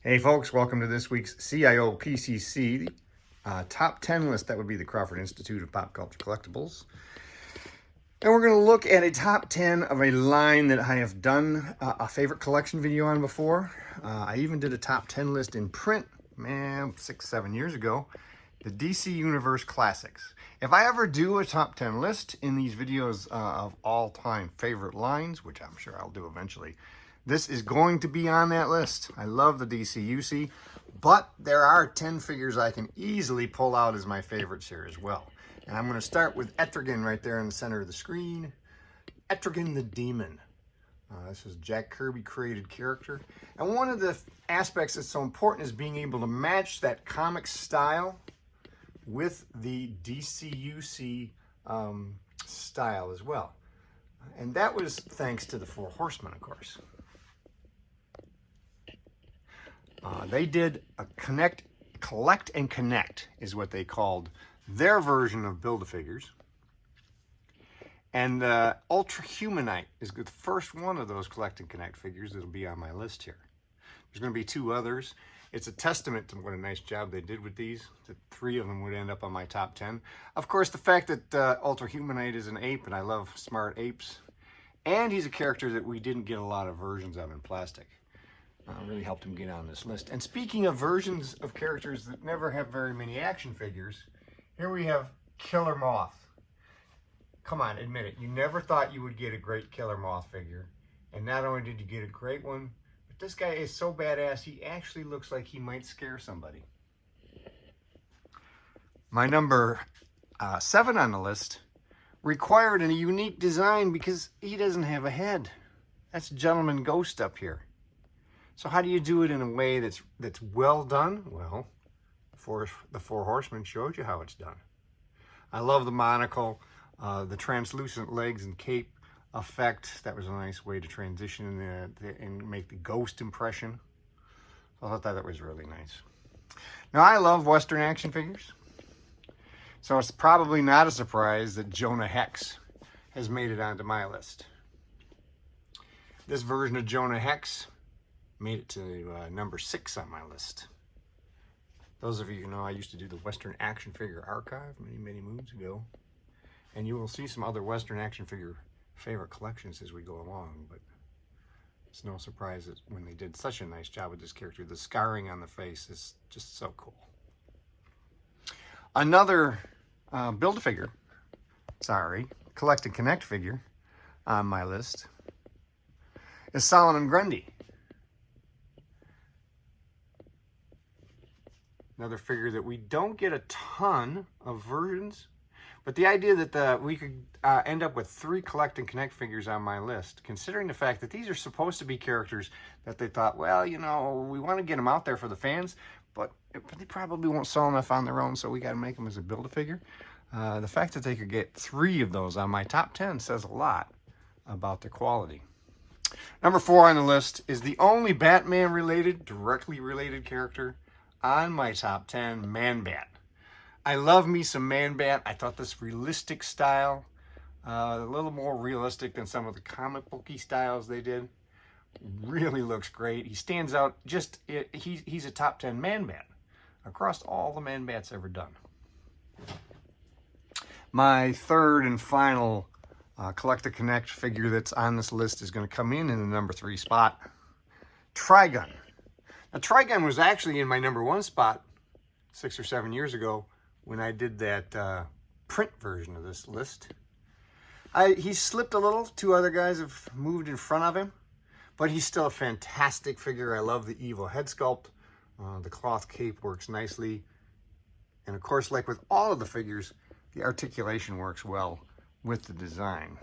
Hey folks, welcome to this week's CIOPCC Top 10 list. That would be the Crawford Institute of Pop Culture Collectibles. And we're going to look at a top 10 of a line that I have done a favorite collection video on before. I even did a top 10 list in print, 6-7 years ago. The DC Universe Classics. If I ever do a top 10 list in these videos of all-time favorite lines, which I'm sure I'll do eventually, this is going to be on that list. I love the DCUC, but there are 10 figures I can easily pull out as my favorites here as well. And I'm going to start with Etragon right there in the center of the screen. Etragon the Demon. This is Jack Kirby created character. And one of the aspects that's so important is being able to match that comic style with the DCUC style as well. And that was thanks to the Four Horsemen, of course. They did a collect and connect is what they called their version of Build-A-Figures. And Ultra Humanite is the first one of those collect and connect figures that'll be on my list here. There's going to be two others. It's a testament to what a nice job they did with these. The three of them would end up on my top 10. Of course, the fact that Ultra Humanite is an ape, and I love smart apes. And he's a character that we didn't get a lot of versions of in plastic. Really helped him get on this list. And speaking of versions of characters that never have very many action figures, here we have Killer Moth. Come on, admit it. You never thought you would get a great Killer Moth figure. And not only did you get a great one, but this guy is so badass, he actually looks like he might scare somebody. My number 7 on the list required a unique design because he doesn't have a head. That's Gentleman Ghost up here. So how do you do it in a way that's well done? Well, the Four Horsemen showed you how it's done. I love the monocle, the translucent legs and cape effect. That was a nice way to transition and make the ghost impression. I thought that was really nice. Now, I love Western action figures. So it's probably not a surprise that Jonah Hex has made it onto my list. This version of Jonah Hex made it to number 6 on my list. Those of you who know, I used to do the Western Action Figure Archive many moons ago. And you will see some other Western action figure favorite collections as we go along. But it's no surprise that when they did such a nice job with this character, the scarring on the face is just so cool. Another Build-A-Figure, collect and connect figure on my list is Solomon Grundy. Another figure that we don't get a ton of versions, but the idea that we could end up with 3 collect and connect figures on my list, considering the fact that these are supposed to be characters that they thought, well, you know, we want to get them out there for the fans, but they probably won't sell enough on their own, so we got to make them as a Build-A-Figure. The fact that they could get 3 of those on my top 10 says a lot about the quality. Number 4 on the list is the only Batman-related, directly related character on my top 10, Man-Bat. I love me some Man-Bat. I thought this realistic style, a little more realistic than some of the comic booky styles they did, really looks great. He stands out. He's a top 10 Man-Bat across all the Man-Bats ever done. My third and final Collect and Connect figure that's on this list is going to come in the number 3 spot, Trigun. Now, Trigun was actually in my number 1 spot 6 or 7 years ago when I did that print version of this list. He slipped a little. 2 other guys have moved in front of him, but he's still a fantastic figure. I love the evil head sculpt. The cloth cape works nicely. And of course, like with all of the figures, the articulation works well with the design.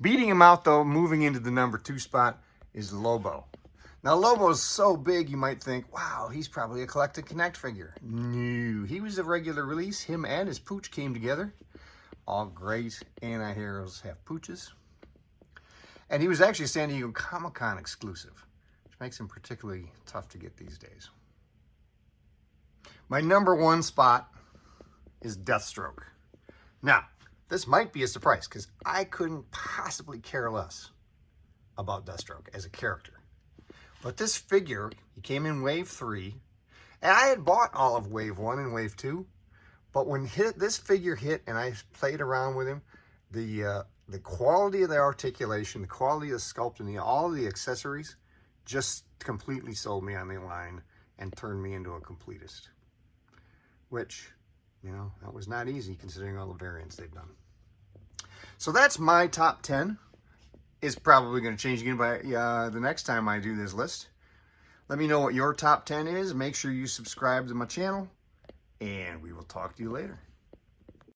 Beating him out, though, moving into the number 2 spot is Lobo. Now, Lobo's so big, you might think, wow, he's probably a Collect and Connect figure. No, he was a regular release. Him and his pooch came together. All great anti-heroes have pooches. And he was actually a San Diego Comic-Con exclusive, which makes him particularly tough to get these days. My number 1 spot is Deathstroke. Now, this might be a surprise because I couldn't possibly care less about Deathstroke as a character. But this figure, he came in wave 3, and I had bought all of wave 1 and wave 2, but when this figure hit and I played around with him, the quality of the articulation, the quality of the sculpting, all of the accessories just completely sold me on the line and turned me into a completist. Which, you know, that was not easy considering all the variants they've done. So that's my top 10. It's probably going to change again by the next time I do this list. Let me know what your top 10 is. Make sure you subscribe to my channel, and we will talk to you later.